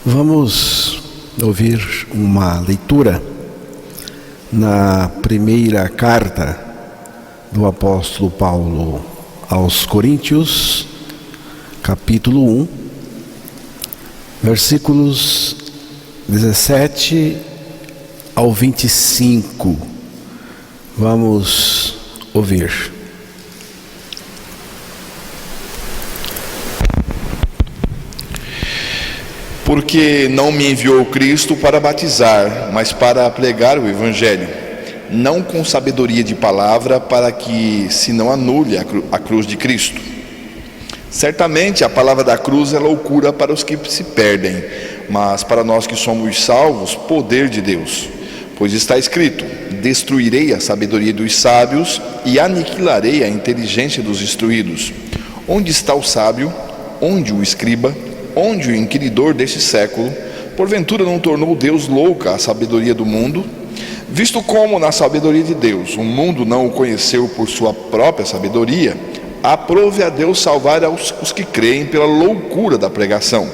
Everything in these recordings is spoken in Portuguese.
Vamos ouvir uma leitura na primeira carta do apóstolo Paulo aos Coríntios, capítulo 1, versículos 17 ao 25. Vamos ouvir. Porque não me enviou Cristo para batizar, mas para pregar o Evangelho, não com sabedoria de palavra, para que se não anule a cruz de Cristo. Certamente a palavra da cruz é loucura para os que se perdem, mas para nós que somos salvos, poder de Deus. Pois está escrito: destruirei a sabedoria dos sábios e aniquilarei a inteligência dos instruídos. Onde está o sábio? Onde o escriba? Onde o inquiridor deste século? Porventura não tornou Deus louca a sabedoria do mundo? Visto como na sabedoria de Deus o mundo não o conheceu por sua própria sabedoria, aprove a Deus salvar os que creem pela loucura da pregação.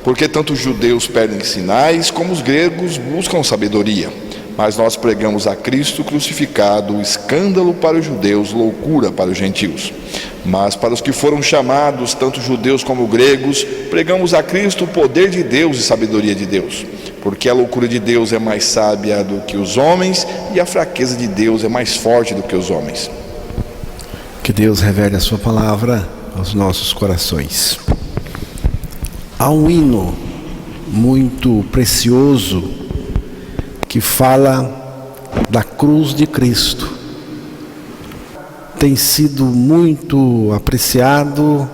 Porque tanto os judeus perdem sinais, como os gregos buscam sabedoria. Mas nós pregamos a Cristo crucificado, escândalo para os judeus, loucura para os gentios. Mas para os que foram chamados, tanto judeus como gregos, pregamos a Cristo o poder de Deus e sabedoria de Deus. Porque a loucura de Deus é mais sábia do que os homens, e a fraqueza de Deus é mais forte do que os homens. Que Deus revele a sua palavra aos nossos corações. Há um hino muito precioso que fala da cruz de Cristo. Tem sido muito apreciado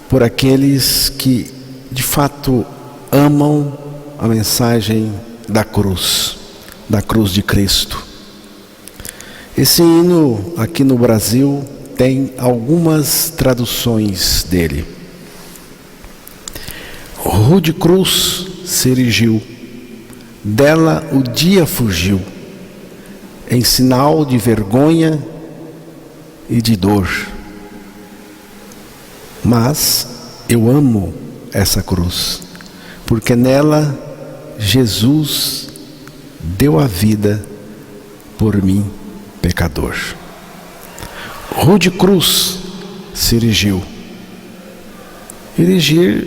por aqueles que de fato amam a mensagem da cruz de Cristo. Esse hino aqui no Brasil tem algumas traduções dele. Rude cruz se erigiu, dela o dia fugiu, em sinal de vergonha e de dor. Mas eu amo essa cruz, porque nela Jesus deu a vida por mim, pecador. Rude cruz se erigiu. Erigir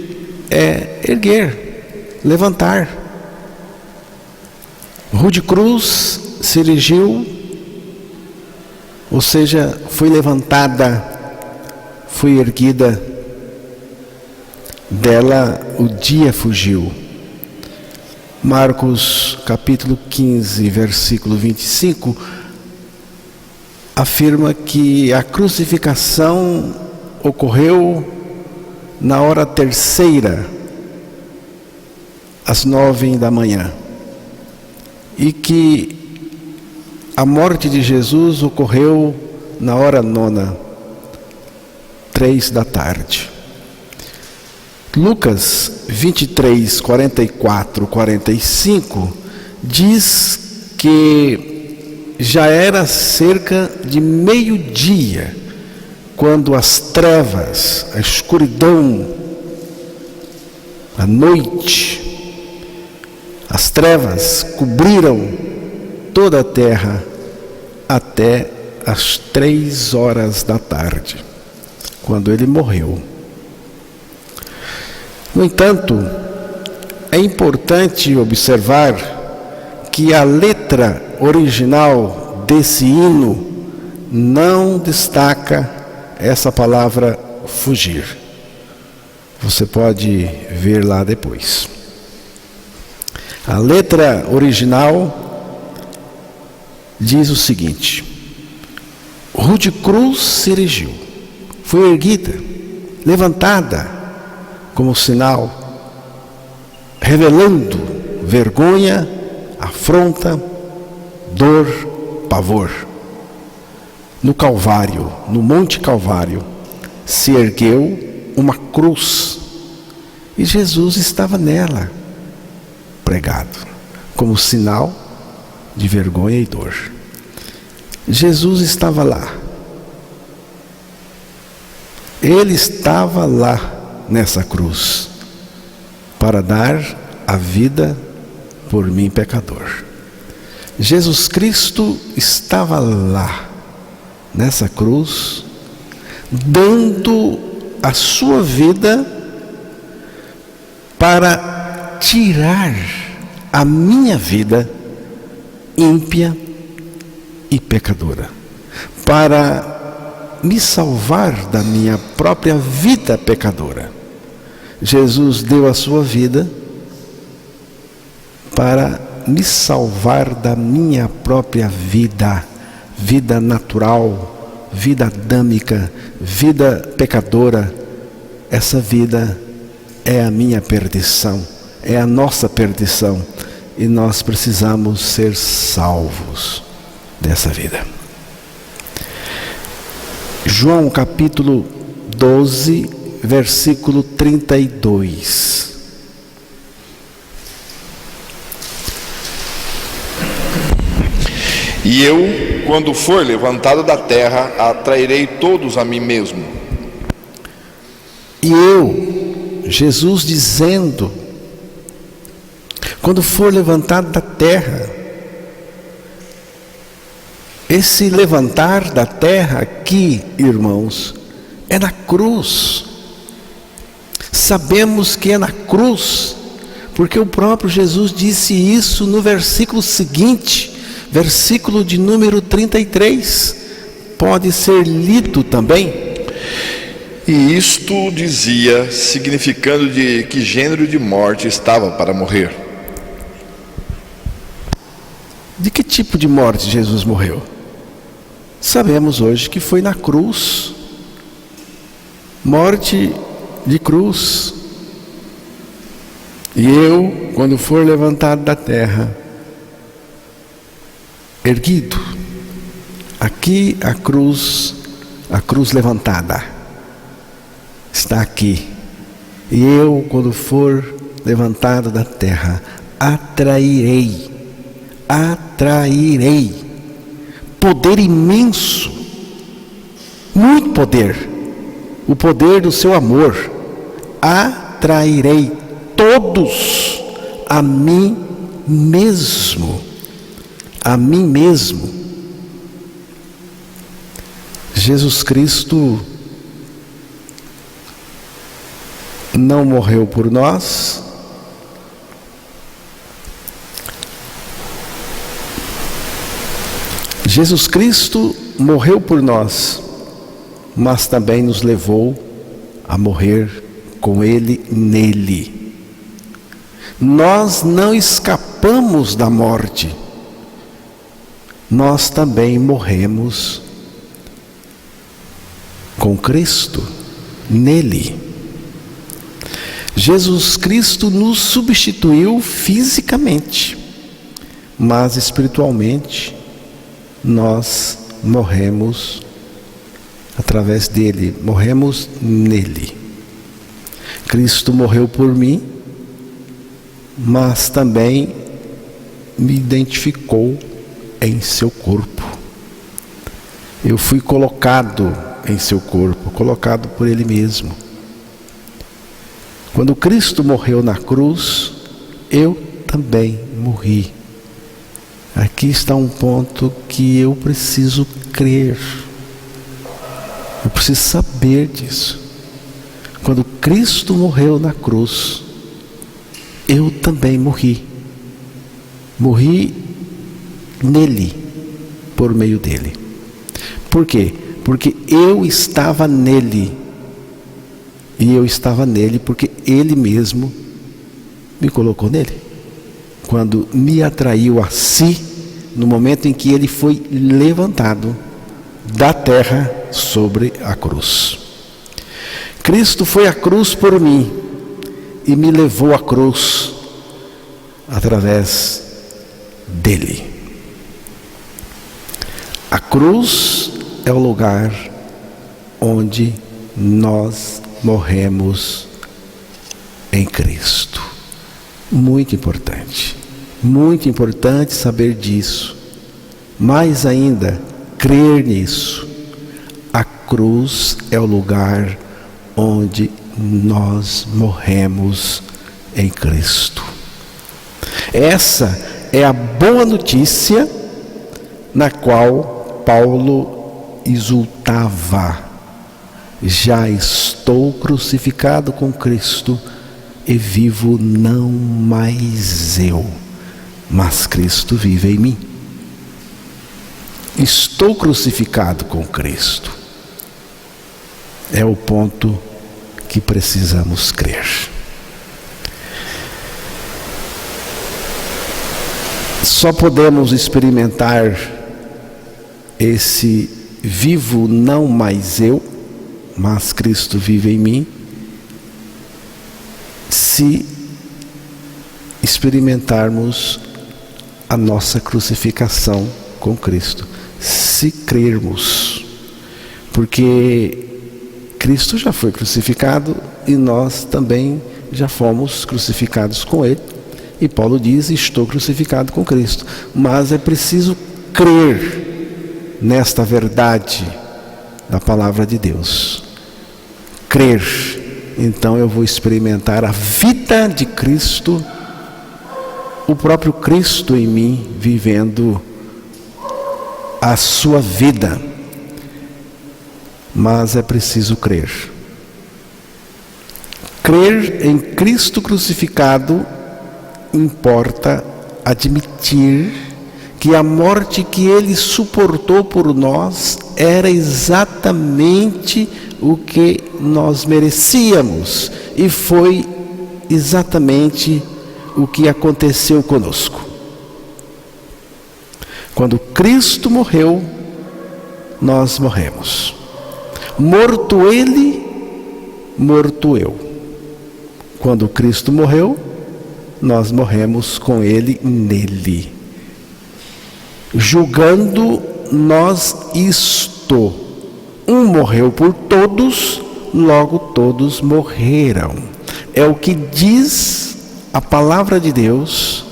é erguer, levantar. Rude cruz se erigiu, ou seja, foi levantada, foi erguida, dela o dia fugiu. Marcos capítulo 15, versículo 25, afirma que a crucificação ocorreu na hora terceira, às 9 da manhã, e que a morte de Jesus ocorreu na hora nona, 3 da tarde. Lucas 23, 44, 45 diz que já era cerca de meio-dia, quando as trevas, a escuridão, a noite, as trevas cobriram toda a terra até as 3 horas da tarde, quando ele morreu. No entanto, é importante observar que a letra original desse hino não destaca essa palavra fugir. Você pode ver lá depois. A letra original diz o seguinte: rude cruz se erigiu, foi erguida, levantada, como sinal, revelando vergonha, afronta, dor, pavor. No Calvário, no Monte Calvário, se ergueu uma cruz, e Jesus estava nela, pregado, como sinal de vergonha e dor. Jesus estava lá. Ele estava lá nessa cruz. para dar a vida por mim, pecador. Jesus Cristo estava lá, nessa cruz, dando a sua vida para tirar a minha vida ímpia e pecadora, para me salvar da minha própria vida pecadora. Jesus deu a sua vida para me salvar da minha própria vida, vida natural, vida adâmica, vida pecadora. Essa vida é a minha perdição, é a nossa perdição, e nós precisamos ser salvos dessa vida. João capítulo 12, versículo 32. E eu, quando for levantado da terra, atrairei todos a mim mesmo. E eu, Jesus dizendo, quando for levantado da terra, esse levantar da terra aqui, irmãos, é na cruz. Sabemos que é na cruz, porque o próprio Jesus disse isso no versículo seguinte, versículo de número 33, pode ser lido também. E isto dizia, significando de que gênero de morte estava para morrer. De que tipo de morte Jesus morreu? Sabemos hoje que foi na cruz, morte de cruz. E eu, quando for levantado da terra, erguido, aqui a cruz levantada, está aqui. E eu, quando for levantado da terra, atrairei poder imenso, muito poder, o poder do seu amor. Atrairei todos a mim mesmo, a mim mesmo. Jesus Cristo não morreu por nós, Jesus Cristo morreu por nós, mas também nos levou a morrer com Ele nele. Nós não escapamos da morte, nós também morremos com Cristo nele. Jesus Cristo nos substituiu fisicamente, mas espiritualmente nós morremos através dele, morremos nele. Cristo morreu por mim, mas também me identificou em seu corpo. Eu fui colocado em seu corpo, colocado por ele mesmo. Quando Cristo morreu na cruz, eu também morri. Aqui está um ponto que eu preciso crer. Eu preciso saber disso. Quando Cristo morreu na cruz, eu também morri. Morri nele, por meio dele. Por quê? Porque eu estava nele. E eu estava nele porque ele mesmo me colocou nele. Quando me atraiu a si, no momento em que ele foi levantado da terra sobre a cruz. Cristo foi à cruz por mim e me levou à cruz através dele. A cruz é o lugar onde nós morremos em Cristo. Muito importante saber disso. Mais ainda, crer nisso. A cruz é o lugar onde nós morremos em Cristo. Essa é a boa notícia na qual Paulo exultava. Já estou crucificado com Cristo e vivo não mais eu, mas Cristo vive em mim. Estou crucificado com Cristo. É o ponto que precisamos crer. Só podemos experimentar esse vivo não mais eu, mas Cristo vive em mim, se experimentarmos a nossa crucificação com Cristo, se crermos, porque Cristo já foi crucificado e nós também já fomos crucificados com Ele. E Paulo diz: estou crucificado com Cristo. Mas é preciso crer nesta verdade da palavra de Deus. Crer. Então eu vou experimentar a vida de Cristo, o próprio Cristo em mim, vivendo a sua vida. Mas é preciso crer. Crer em Cristo crucificado importa admitir que a morte que Ele suportou por nós era exatamente o que nós merecíamos, e foi exatamente o que aconteceu conosco. Quando Cristo morreu, nós morremos. Morto Ele, morto eu. Quando Cristo morreu, nós morremos com Ele nele. Julgando nós isto: um morreu por todos, logo todos morreram. É o que diz a palavra de Deus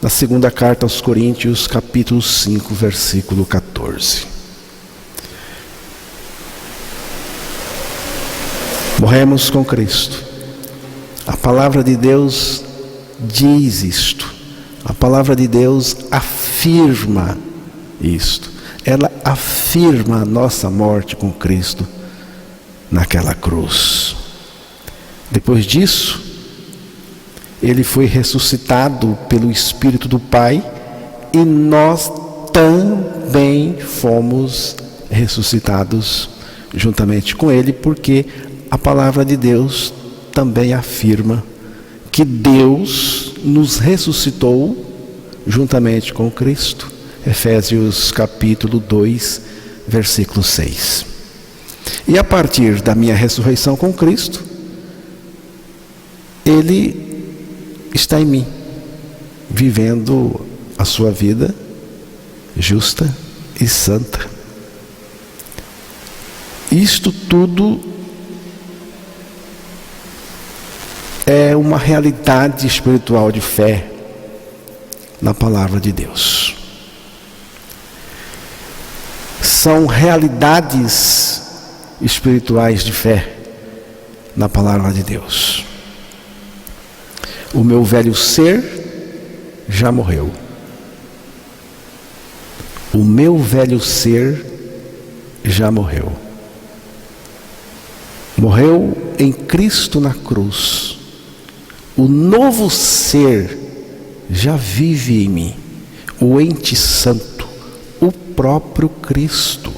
na segunda carta aos Coríntios, capítulo 5, versículo 14. Morremos com Cristo. A palavra de Deus diz isto. A palavra de Deus afirma isto. Ela afirma a nossa morte com Cristo naquela cruz. Depois disso, Ele foi ressuscitado pelo Espírito do Pai, e nós também fomos ressuscitados juntamente com Ele, porque a palavra de Deus também afirma que Deus nos ressuscitou juntamente com Cristo. Efésios capítulo 2, versículo 6. E a partir da minha ressurreição com Cristo, Ele está em mim, vivendo a sua vida justa e santa. Isto tudo é uma realidade espiritual de fé na palavra de Deus. São realidades espirituais de fé na palavra de Deus. O meu velho ser já morreu. O meu velho ser já morreu. Morreu em Cristo na cruz. O novo ser já vive em mim, o ente santo, o próprio Cristo.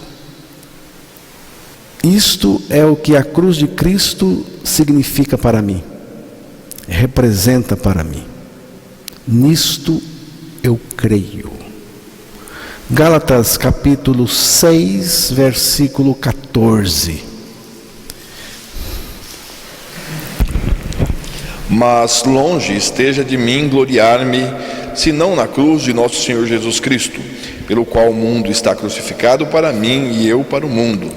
Isto é o que a cruz de Cristo significa para mim, representa para mim. Nisto eu creio. Gálatas capítulo 6, versículo 14. Mas longe esteja de mim gloriar-me, senão na cruz de nosso Senhor Jesus Cristo, pelo qual o mundo está crucificado para mim e eu para o mundo.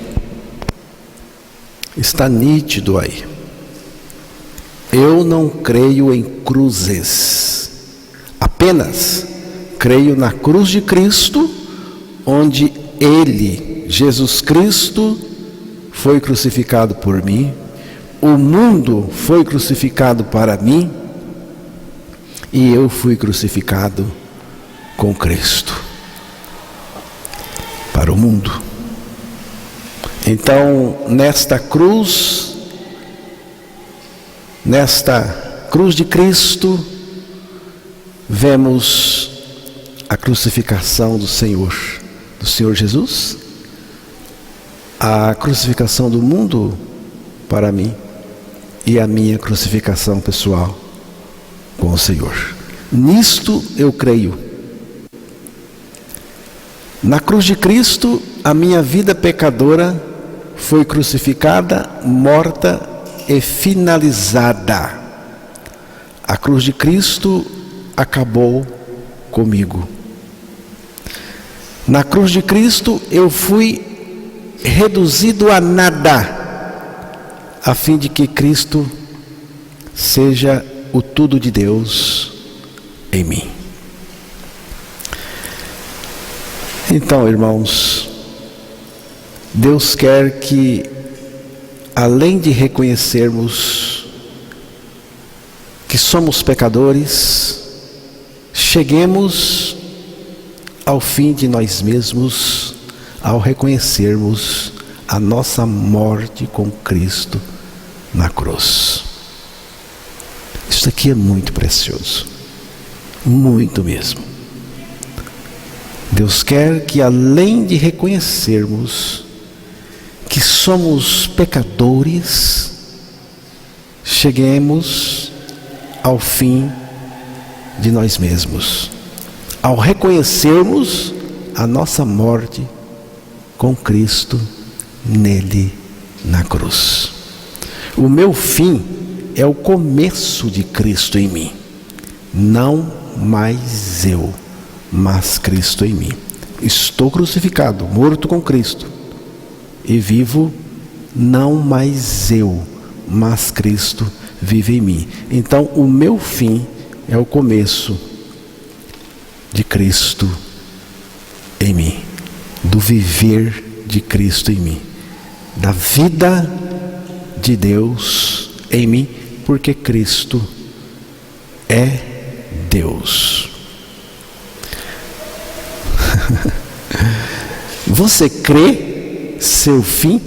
Está nítido aí. Eu não creio em cruzes, apenas creio na cruz de Cristo, onde Ele, Jesus Cristo, foi crucificado por mim. O mundo foi crucificado para mim, E eu fui crucificado com Cristo para o mundo. Então, nesta cruz de Cristo, vemos a crucificação do Senhor Jesus, a crucificação do mundo para mim e a minha crucificação pessoal com o Senhor. Nisto eu creio. Na cruz de Cristo, a minha vida pecadora foi crucificada, morta e finalizada. A cruz de Cristo acabou comigo. Na cruz de Cristo eu fui reduzido a nada, a fim de que Cristo seja o tudo de Deus em mim. Então, irmãos, Deus quer que, além de reconhecermos que somos pecadores, cheguemos ao fim de nós mesmos ao reconhecermos a nossa morte com Cristo na cruz. Isso aqui é muito precioso, muito mesmo. Deus quer que, além de reconhecermos que somos pecadores, cheguemos ao fim de nós mesmos, ao reconhecermos a nossa morte com Cristo nele na cruz. O meu fim é o começo de Cristo em mim. Não mais eu, mas Cristo em mim. Estou crucificado, morto com Cristo, e vivo não mais eu, mas Cristo vive em mim. Então o meu fim é o começo de Cristo em mim, do viver de Cristo em mim, da vida de Deus em mim, porque Cristo é Deus. Você crê seu fim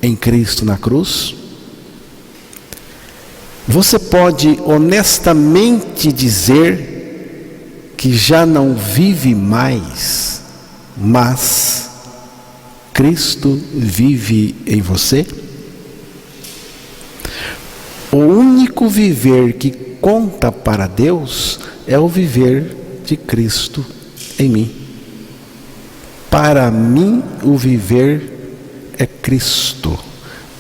em Cristo na cruz? Você pode honestamente dizer que já não vive mais, mas Cristo vive em você? O único viver que conta para Deus é o viver de Cristo em mim. Para mim, o viver é Cristo.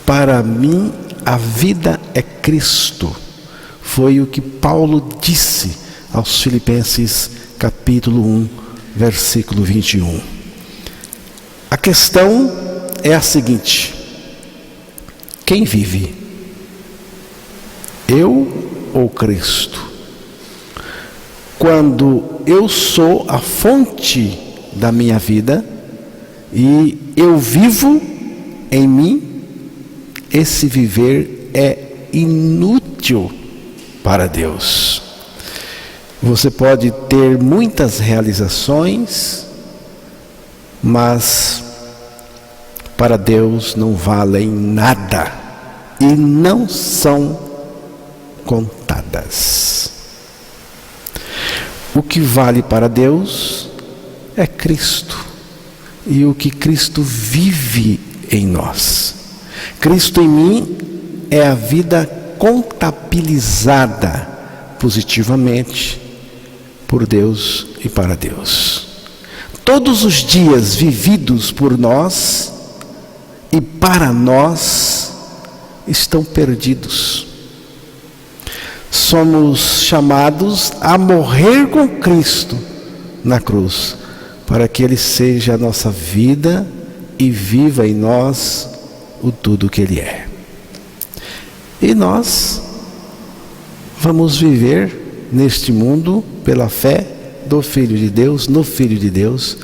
Para mim, a vida é Cristo. Foi o que Paulo disse aos Filipenses, capítulo 1, versículo 21. A questão é a seguinte: quem vive? Eu ou Cristo? Quando eu sou a fonte da minha vida e eu vivo em mim, esse viver é inútil para Deus. Você pode ter muitas realizações, mas para Deus não valem nada e não são contadas. O que vale para Deus é Cristo e o que Cristo vive em nós. Cristo em mim é a vida contabilizada positivamente por Deus e para Deus. Todos os dias vividos por nós e para nós estão perdidos. Somos chamados a morrer com Cristo na cruz, para que Ele seja a nossa vida e viva em nós o tudo que Ele é. E nós vamos viver neste mundo pela fé do Filho de Deus, no Filho de Deus,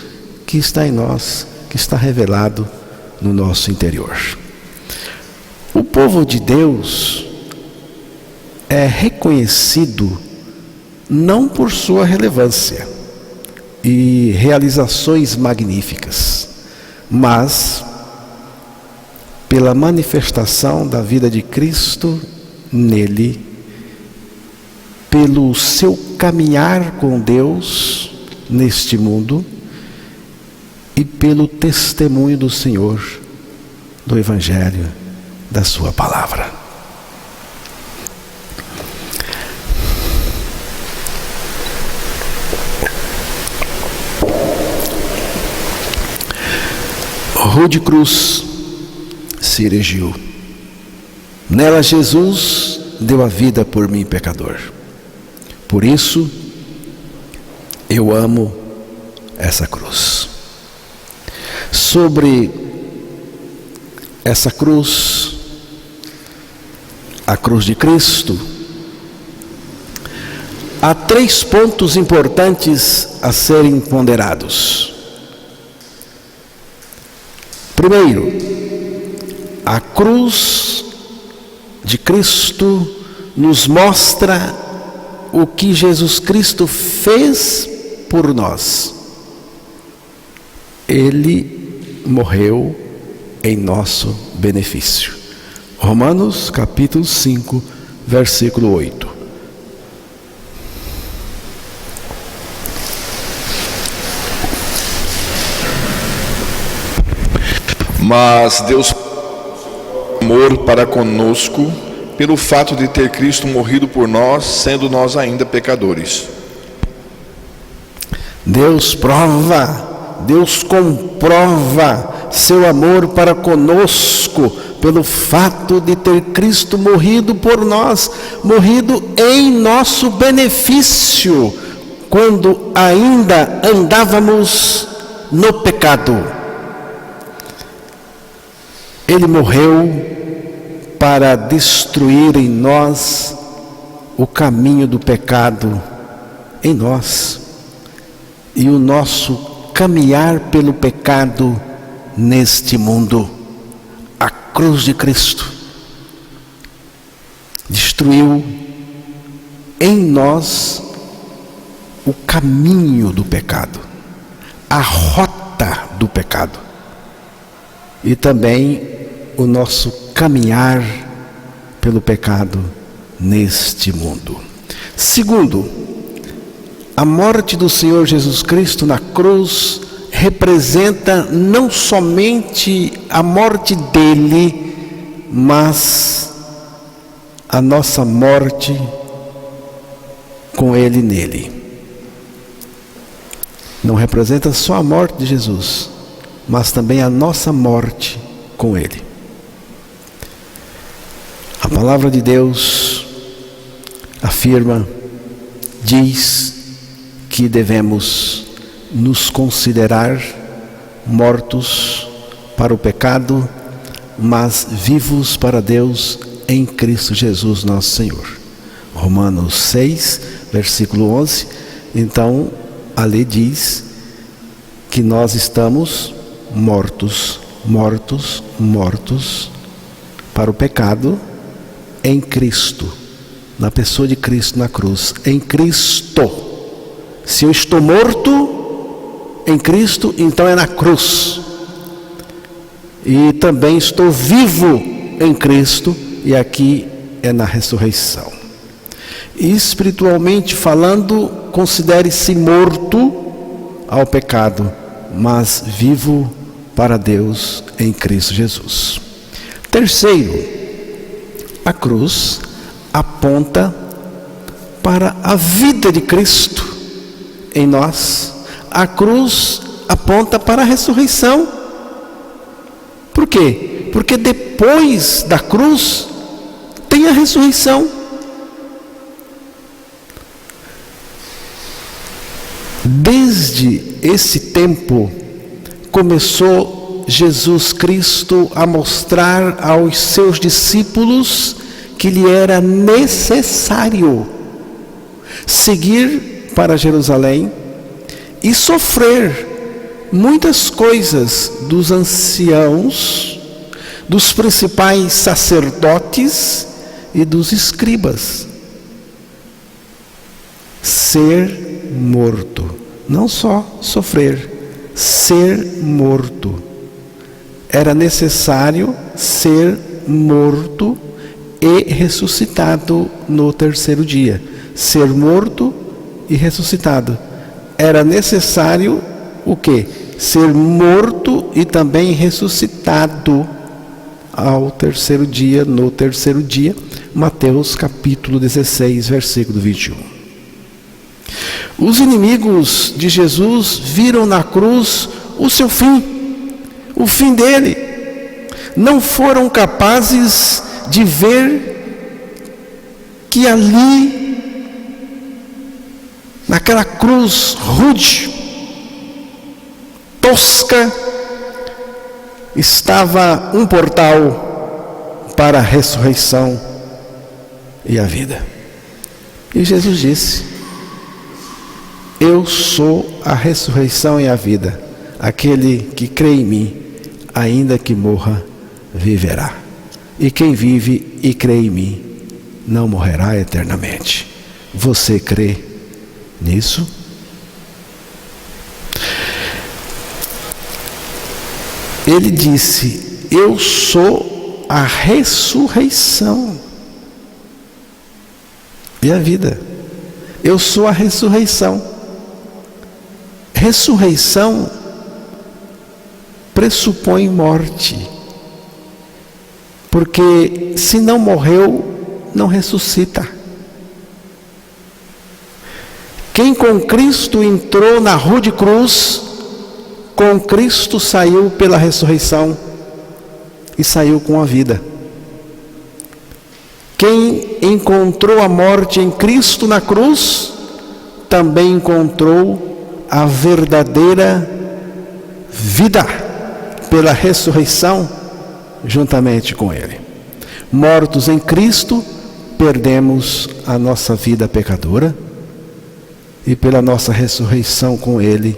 que está em nós, que está revelado no nosso interior. O povo de Deus é reconhecido não por sua relevância e realizações magníficas, mas pela manifestação da vida de Cristo nele, pelo seu caminhar com Deus neste mundo e pelo testemunho do Senhor, do Evangelho, da sua palavra. Rude cruz se erigiu. Nela Jesus deu a vida por mim, pecador. Por isso, eu amo essa cruz. Sobre essa cruz, a cruz de Cristo, há 3 pontos importantes a serem ponderados. Primeiro, a cruz de Cristo nos mostra o que Jesus Cristo fez por nós. Ele morreu em nosso benefício. Romanos capítulo 5, versículo 8. Mas Deus amor para conosco, pelo fato de ter Cristo morrido por nós, sendo nós ainda pecadores. Deus comprova seu amor para conosco, pelo fato de ter Cristo morrido por nós, morrido em nosso benefício, quando ainda andávamos no pecado. Ele morreu para destruir em nós o caminho do pecado em nós e o nosso caminhar pelo pecado neste mundo. A cruz de Cristo destruiu em nós o caminho do pecado, a rota do pecado e também o nosso caminhar pelo pecado neste mundo. Segundo, a morte do Senhor Jesus Cristo na cruz representa não somente a morte dele, mas a nossa morte com ele nele. Não representa só a morte de Jesus, mas também a nossa morte com ele. A palavra de Deus afirma, diz que devemos nos considerar mortos para o pecado, mas vivos para Deus em Cristo Jesus nosso Senhor. Romanos 6, versículo 11. Então, a lei diz que nós estamos mortos para o pecado em Cristo, na pessoa de Cristo na cruz, em Cristo. Se eu estou morto em Cristo, então é na cruz. E também estou vivo em Cristo, e aqui é na ressurreição. Espiritualmente falando, considere-se morto ao pecado, mas vivo para Deus em Cristo Jesus. Terceiro, a cruz aponta para a vida de Cristo em nós. A cruz aponta para a ressurreição. Por quê? Porque depois da cruz tem a ressurreição. Desde esse tempo começou Jesus Cristo a mostrar aos seus discípulos que lhe era necessário seguir para Jerusalém e sofrer muitas coisas dos anciãos, dos principais sacerdotes e dos escribas. ser morto. Não só sofrer, ser morto. Era necessário ser morto e ressuscitado no terceiro dia. Ser morto e ressuscitado. Era necessário o quê? Ser morto e também ressuscitado ao terceiro dia, no terceiro dia. Mateus capítulo 16, versículo 21. Os inimigos de Jesus viram na cruz o seu fim, o fim dele. Não foram capazes de ver que ali, naquela cruz rude, tosca, estava um portal para a ressurreição e a vida. E Jesus disse: eu sou a ressurreição e a vida. Aquele que crê em mim, ainda que morra, viverá. E quem vive e crê em mim, não morrerá eternamente. Você crê nisso? Ele disse: eu sou a ressurreição e a vida. Eu sou a ressurreição. Ressurreição pressupõe morte, porque se não morreu, não ressuscita. Quem com Cristo entrou na rude cruz, com Cristo saiu pela ressurreição e saiu com a vida. Quem encontrou a morte em Cristo na cruz, também encontrou a verdadeira vida pela ressurreição juntamente com Ele. Mortos em Cristo, perdemos a nossa vida pecadora e pela nossa ressurreição com Ele,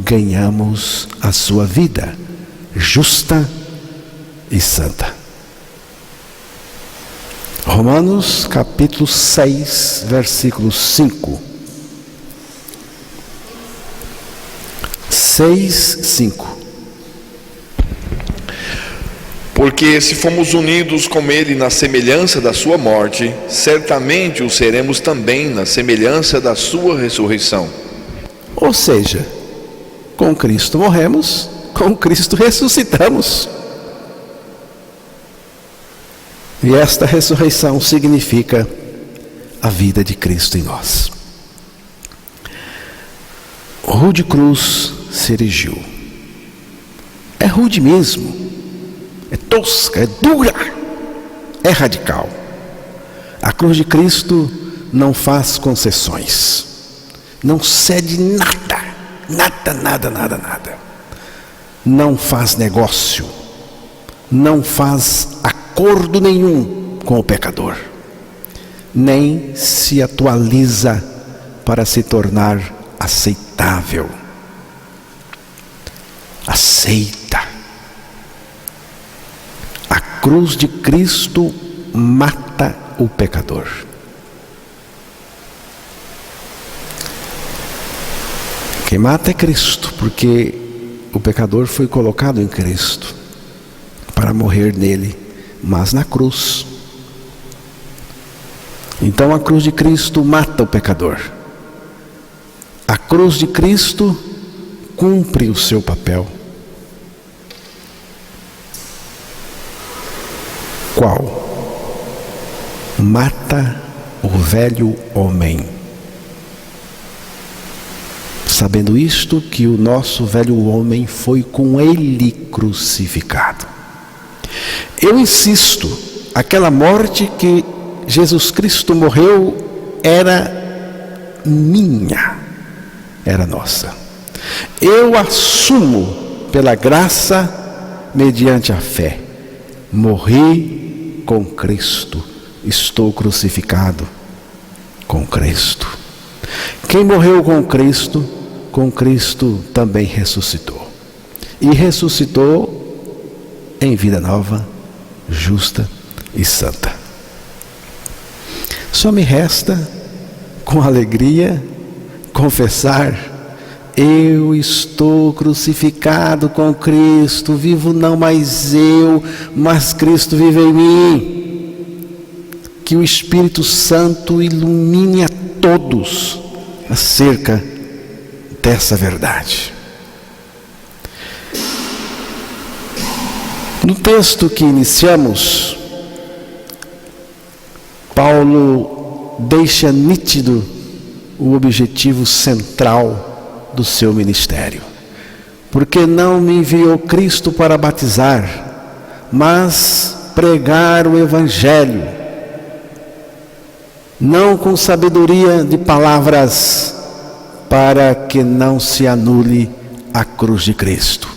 ganhamos a sua vida justa e santa. Romanos capítulo 6, versículo 5. 6:5. Porque se fomos unidos com Ele na semelhança da sua morte, certamente o seremos também na semelhança da sua ressurreição. Ou seja, com Cristo morremos, com Cristo ressuscitamos. E esta ressurreição significa a vida de Cristo em nós. Rude cruz se erigiu. É rude mesmo, é tosca, é dura, é radical. A cruz de Cristo não faz concessões, não cede nada. Não faz negócio, não faz acordo nenhum com o pecador, nem se atualiza para se tornar aceitável. Aceita. A cruz de Cristo mata o pecador. Quem mata é Cristo, porque o pecador foi colocado em Cristo para morrer nele, mas na cruz. Então a cruz de Cristo mata o pecador. A cruz de Cristo cumpre o seu papel. Qual? Mata o velho homem. Sabendo isto, que o nosso velho homem foi com ele crucificado. Eu insisto, aquela morte que Jesus Cristo morreu era minha, era nossa. Eu assumo pela graça, mediante a fé. Morri com Cristo, estou crucificado com Cristo. Quem morreu com Cristo também ressuscitou. E ressuscitou em vida nova, justa e santa. Só me resta, com alegria confessar: eu estou crucificado com Cristo, vivo não mais eu, mas Cristo vive em mim. Que o Espírito Santo ilumine a todos acerca dessa verdade. No texto que iniciamos, Paulo deixa nítido o objetivo central do seu ministério. Porque não me enviou Cristo para batizar, mas pregar o Evangelho, não com sabedoria de palavras, para que não se anule a cruz de Cristo.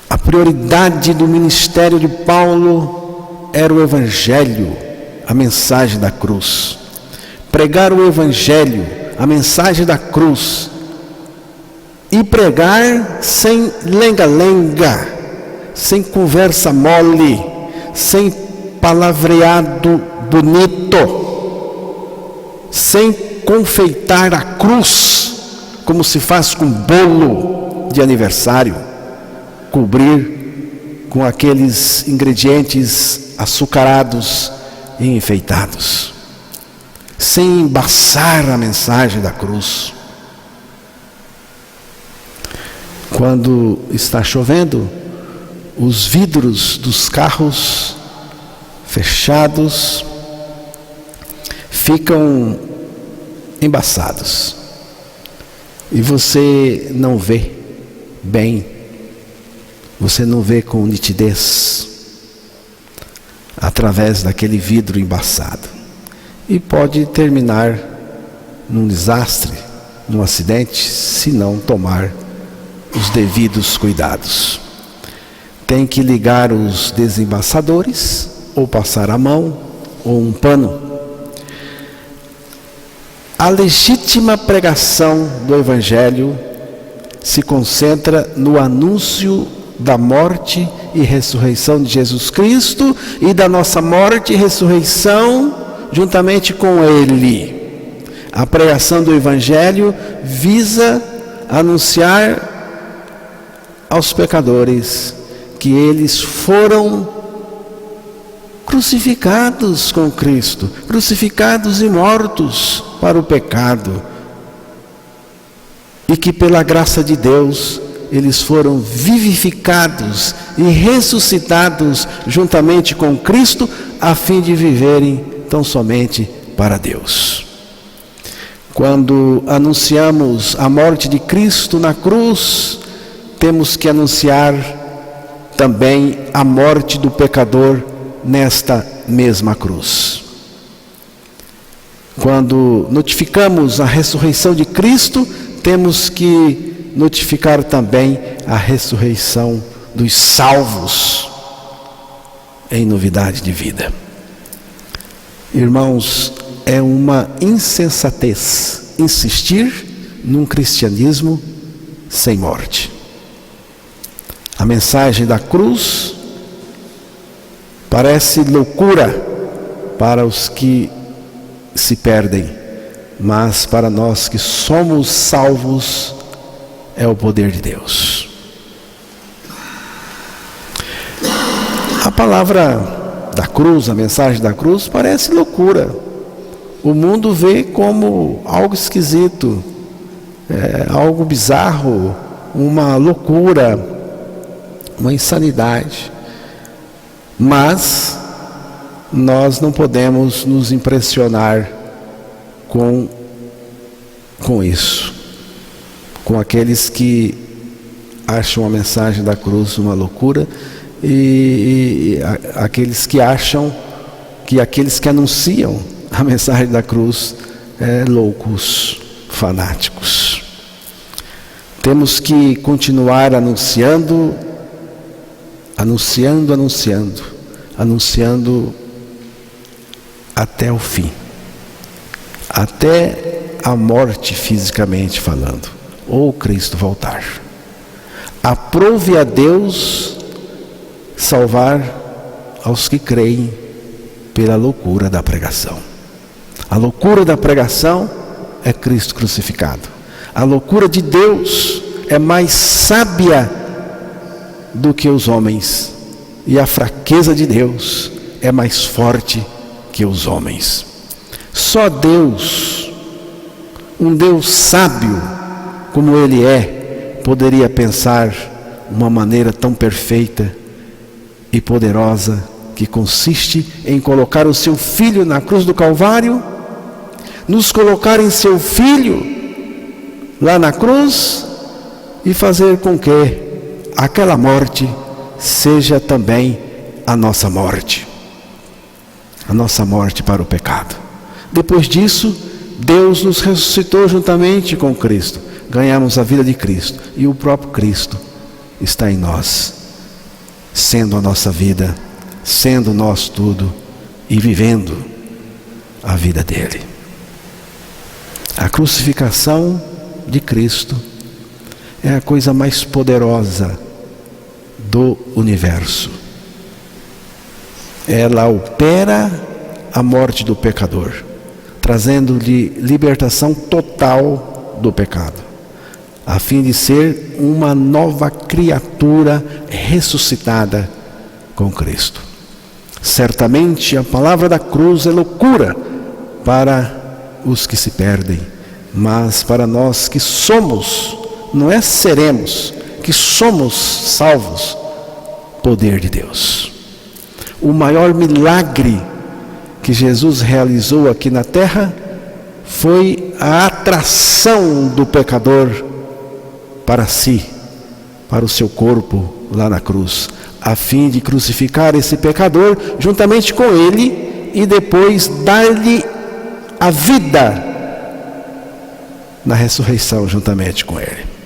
A prioridade do ministério de Paulo era o Evangelho, a mensagem da cruz. Pregar o Evangelho, a mensagem da cruz, e pregar sem lenga-lenga, sem conversa mole, sem palavreado bonito, sem confeitar a cruz, como se faz com bolo de aniversário, cobrir com aqueles ingredientes açucarados e enfeitados, sem embaçar a mensagem da cruz. Quando está chovendo, os vidros dos carros fechados ficam embaçados e você não vê bem, você não vê com nitidez através daquele vidro embaçado, e pode terminar num desastre, num acidente, se não tomar os devidos cuidados. Tem que ligar os desembaçadores, ou passar a mão, ou um pano. A legítima pregação do Evangelho se concentra no anúncio da morte e ressurreição de Jesus Cristo e da nossa morte e ressurreição juntamente com Ele. A pregação do Evangelho visa anunciar aos pecadores que eles foram crucificados com Cristo, crucificados e mortos para o pecado, e que pela graça de Deus eles foram vivificados e ressuscitados juntamente com Cristo, a fim de viverem tão somente para Deus. Quando anunciamos a morte de Cristo na cruz, temos que anunciar também a morte do pecador nesta mesma cruz. Quando notificamos a ressurreição de Cristo, temos que notificar também a ressurreição dos salvos em novidade de vida. Irmãos, é uma insensatez insistir num cristianismo sem morte. A mensagem da cruz parece loucura para os que se perdem, mas para nós que somos salvos é o poder de Deus. A palavra da cruz, a mensagem da cruz, parece loucura. O mundo vê como algo esquisito, algo bizarro, uma loucura, uma insanidade. Mas nós não podemos nos impressionar com isso, com aqueles que acham a mensagem da cruz uma loucura e aqueles que acham que aqueles que anunciam a mensagem da cruz loucos, fanáticos. Temos que continuar anunciando até o fim, até a morte fisicamente falando, ou Cristo voltar. Aprove a Deus salvar aos que creem pela loucura da pregação. A loucura da pregação é Cristo crucificado. A loucura de Deus é mais sábia do que os homens, e a fraqueza de Deus é mais forte que os homens. Só Deus, um Deus sábio como Ele é, poderia pensar uma maneira tão perfeita e poderosa, que consiste em colocar o seu Filho na cruz do Calvário, nos colocar em seu Filho lá na cruz e fazer com que aquela morte seja também a nossa morte para o pecado. Depois disso, Deus nos ressuscitou juntamente com Cristo, ganhamos a vida de Cristo, e o próprio Cristo está em nós, sendo a nossa vida, sendo nós tudo, e vivendo a vida dele. A crucificação de Cristo é a coisa mais poderosa do universo. Ela opera a morte do pecador, trazendo-lhe libertação total do pecado, a fim de ser uma nova criatura ressuscitada com Cristo. Certamente a palavra da cruz é loucura para os que se perdem, mas para nós que somos, não é seremos, que somos salvos, poder de Deus. O maior milagre que Jesus realizou aqui na terra foi a atração do pecador para si, para o seu corpo lá na cruz, a fim de crucificar esse pecador juntamente com ele e depois dar-lhe a vida na ressurreição juntamente com ele.